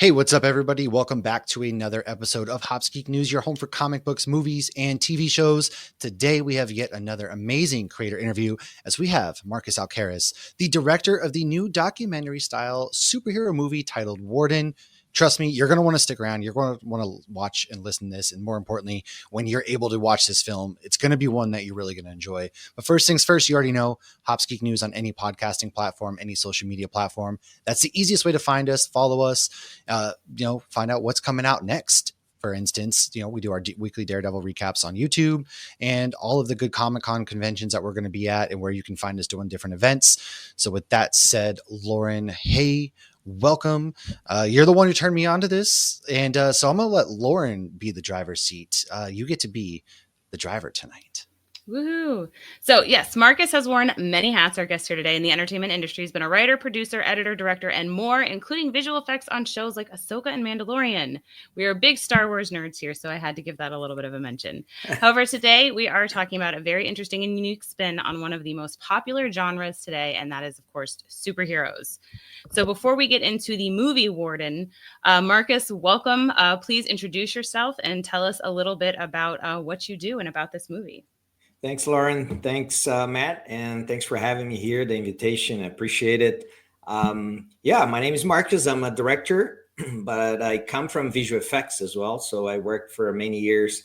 Hey, what's up, everybody? Welcome back to another episode of Hops Geek News, your home for comic books, movies, and TV shows. Today, we have yet another amazing creator interview as we have Marcus Alqueres, the director of the new documentary-style superhero movie titled Warden. Trust me, you're going to want to stick around. You're going to want to watch and listen to this. And more importantly, when you're able to watch this film, it's going to be one that you're really going to enjoy. But first things first, you already know Hops Geek News on any podcasting platform, any social media platform. That's the easiest way to find us, follow us, find out what's coming out next. For instance, we do our weekly Daredevil recaps on YouTube and all of the good Comic-Con conventions that we're going to be at and where you can find us doing different events. So with that said, Lauren, hey, welcome. You're the one who turned me on to this. And so I'm going to let Lauren be the driver's seat. You get to be the driver tonight. Woohoo. So yes, Marcus has worn many hats, our guest here today in the entertainment industry. He's been a writer, producer, editor, director, and more, including visual effects on shows like Ahsoka and Mandalorian. We are big Star Wars nerds here, so I had to give that a little bit of a mention. However, today we are talking about a very interesting and unique spin on one of the most popular genres today, and that is, of course, superheroes. So before we get into the movie Warden, Marcus, welcome. Please introduce yourself and tell us a little bit about what you do and about this movie. Thanks, Lauren. Thanks, Matt. And thanks for having me here, the invitation. I appreciate it. My name is Marcus. I'm a director, but I come from visual effects as well. So I worked for many years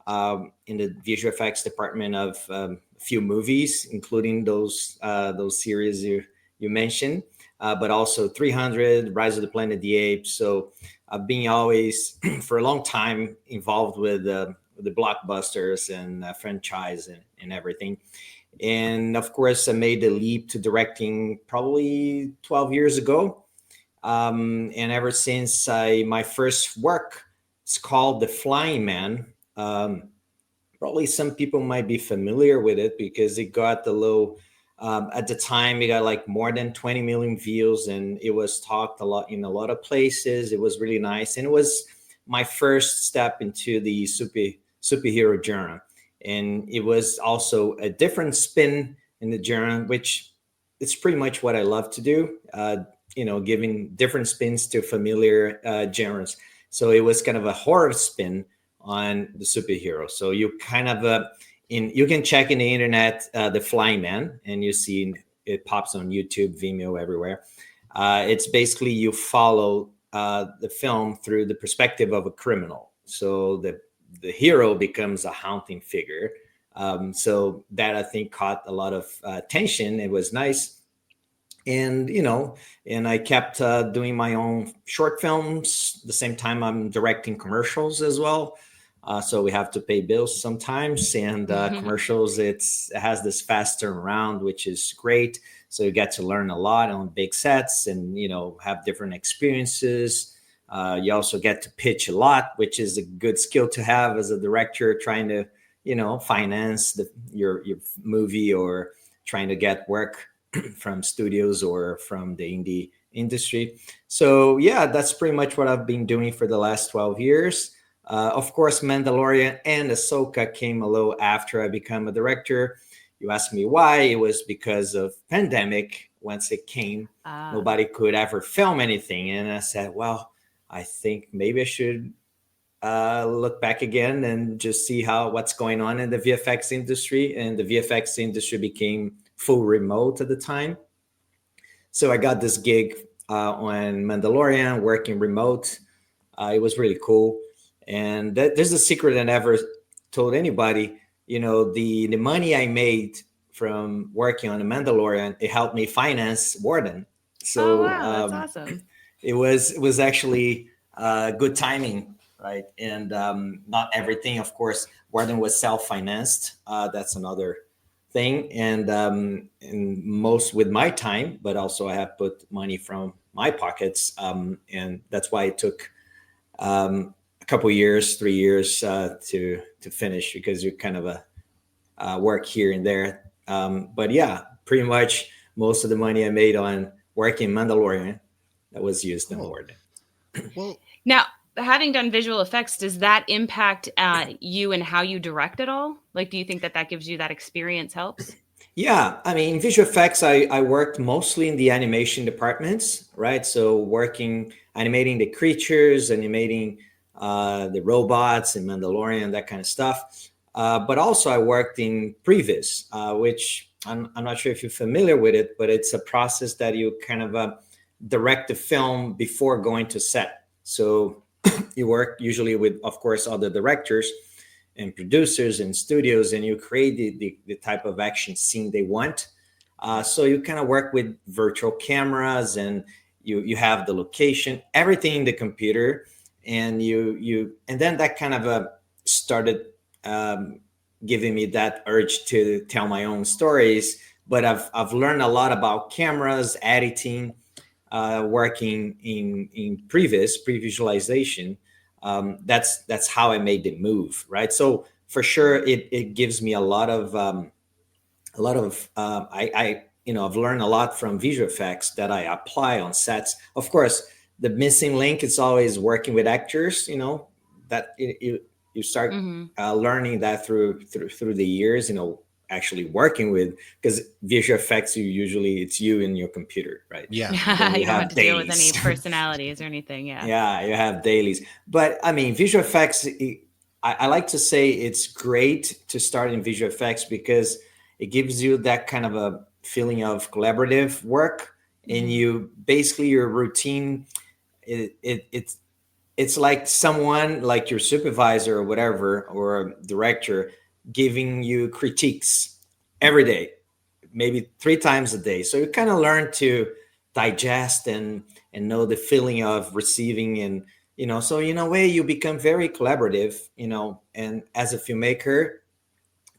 in the visual effects department of a few movies, including those series you mentioned, but also 300, Rise of the Planet of the Apes. So I've been always, for a long time, involved with the blockbusters and franchise and everything. And of course, I made the leap to directing probably 12 years ago. And ever since my first work, it's called The Flying Man. Probably some people might be familiar with it because it got the low, at the time, it got like more than 20 million views and it was talked a lot in a lot of places. It was really nice. And it was my first step into the superhero genre. And it was also a different spin in the genre, which it's pretty much what I love to do, giving different spins to familiar genres. So it was kind of a horror spin on the superhero. So you kind of, you can check in the internet, The Flying Man, and you see it pops on YouTube, Vimeo, everywhere. It's basically you follow the film through the perspective of a criminal. So the hero becomes a haunting figure. So that I think caught a lot of attention. It was nice. And, and I kept doing my own short films. At the same time, I'm directing commercials as well. So we have to pay bills sometimes. And commercials, it has this fast turnaround, which is great. So you get to learn a lot on big sets and, have different experiences. You also get to pitch a lot, which is a good skill to have as a director trying to, finance your movie or trying to get work from studios or from the indie industry. So, yeah, that's pretty much what I've been doing for the last 12 years. Of course, Mandalorian and Ahsoka came a little after I became a director. You asked me why. It was because of pandemic. Once it came, nobody could ever film anything. And I said, well, I think maybe I should look back again and just see what's going on in the VFX industry. And the VFX industry became full remote at the time. So I got this gig on Mandalorian, working remote. It was really cool. And there's a secret I never told anybody. The money I made from working on The Mandalorian, it helped me finance Warden. So wow, that's awesome. It was actually good timing, right? And not everything, of course. Warden was self-financed. That's another thing. And most with my time, but also I have put money from my pockets. And that's why it took a couple years, 3 years to finish, because you kind of work here and there. But yeah, pretty much most of the money I made on working Mandalorian that was used in Warden. Well, now, having done visual effects, does that impact you and how you direct at all? Like, do you think that gives you that experience helps? Yeah, I mean, in visual effects, I worked mostly in the animation departments, right? So animating the creatures, animating the robots and Mandalorian, that kind of stuff. But also I worked in previs, which I'm not sure if you're familiar with it, but it's a process that you kind of direct the film before going to set. So you work usually with, of course, other directors and producers and studios, and you create the type of action scene they want. So you kind of work with virtual cameras, and you have the location, everything in the computer, and and then that kind of started giving me that urge to tell my own stories. But I've learned a lot about cameras, editing, working in pre-visualization. That's how I made the move, right? So for sure, it gives me a lot of I've learned a lot from visual effects that I apply on sets. Of course, the missing link is always working with actors. That you start Mm-hmm. learning that through the years. Actually working with, because visual effects, it's you and your computer, right? Yeah. Then You you don't have have to deal with any dailies. personalities or anything. Yeah. Yeah, you have dailies. But I mean, visual effects, I like to say it's great to start in visual effects because it gives you that kind of a feeling of collaborative work. And your routine, it's like someone like your supervisor or whatever, or a director, giving you critiques every day, maybe 3 times a day. So you kind of learn to digest and know the feeling of receiving, and so in a way you become very collaborative. And as a filmmaker,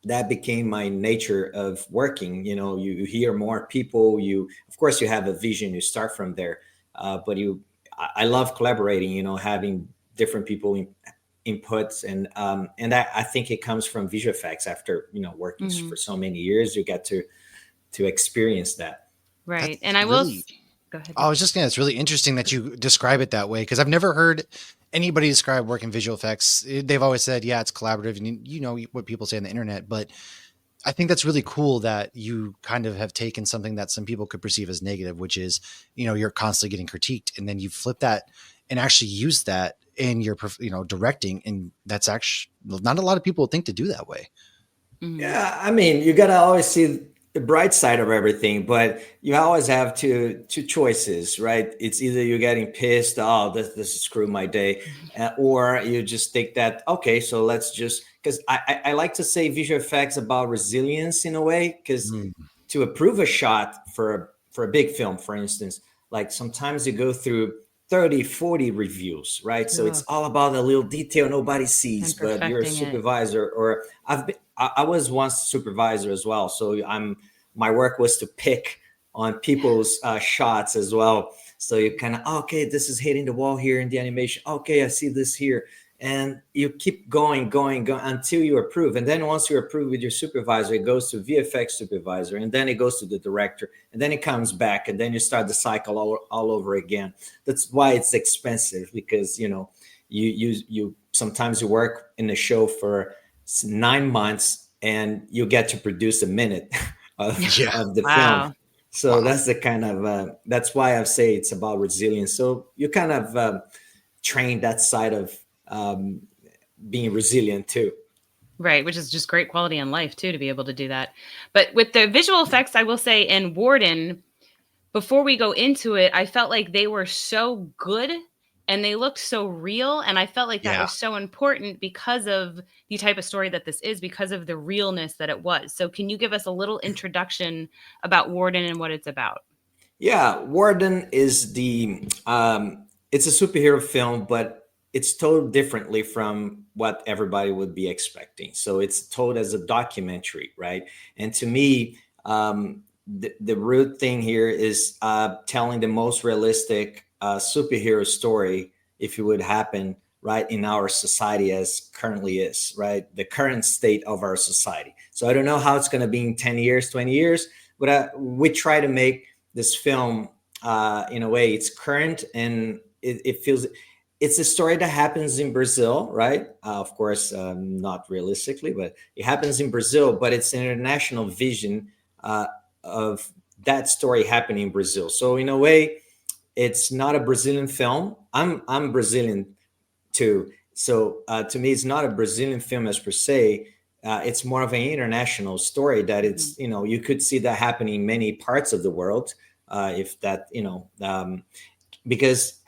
that became my nature of working. You hear more people, of course you have a vision, you start from there. But I love collaborating, having different people inputs, and I think it comes from visual effects. After working for so many years, you get to experience that. Right. That's And I will really, go ahead. I was just gonna. It's really interesting that you describe it that way, because I've never heard anybody describe work in visual effects. They've always said, "Yeah, it's collaborative," and you know what people say on the internet. But I think that's really cool that you kind of have taken something that some people could perceive as negative, which is, you're constantly getting critiqued, and then you flip that and actually use that in your, directing, and that's actually not a lot of people think to do that way. Yeah, I mean, you gotta always see the bright side of everything, but you always have two choices, right? It's either you're getting pissed, oh, this is screw my day, or you just think that, okay, so let's just, because I like to say visual effects about resilience in a way, because Mm. to approve a shot for a big film, for instance, like sometimes you go through 30, 40 reviews, right? So it's Ugh. all about a little detail nobody sees, And but you're a perfecting it. supervisor, or I was once a supervisor as well. So my work was to pick on people's shots as well. So you kind of, okay, this is hitting the wall here in the animation. Okay, I see this here. And you keep going until you approve. And then once you approve with your supervisor, it goes to VFX supervisor, and then it goes to the director, and then it comes back, and then you start the cycle all over again. That's why it's expensive, because you sometimes you work in a show for 9 months and you get to produce a minute of the film. Wow. So Wow. that's the kind of that's why I say it's about resilience. So you kind of train that side of being resilient too. Right, which is just great quality in life too, to be able to do that. But with the visual effects, I will say in Warden, before we go into it, I felt like they were so good and they looked so real. And I felt like that Yeah. was so important because of the type of story that this is, because of the realness that it was. So can you give us a little introduction about Warden and what it's about? Yeah, Warden is it's a superhero film, but it's told differently from what everybody would be expecting. So it's told as a documentary, right? And to me, the root thing here is telling the most realistic superhero story, if it would happen, right, in our society as currently is, right? The current state of our society. So I don't know how it's going to be in 10 years, 20 years, but we try to make this film in a way it's current, and it feels it's a story that happens in Brazil, right? Of course, not realistically, but it happens in Brazil, but it's an international vision of that story happening in Brazil. So in a way, it's not a Brazilian film. I'm Brazilian too. So to me, it's not a Brazilian film as per se. It's more of an international story that it's, you could see that happening in many parts of the world. If that, because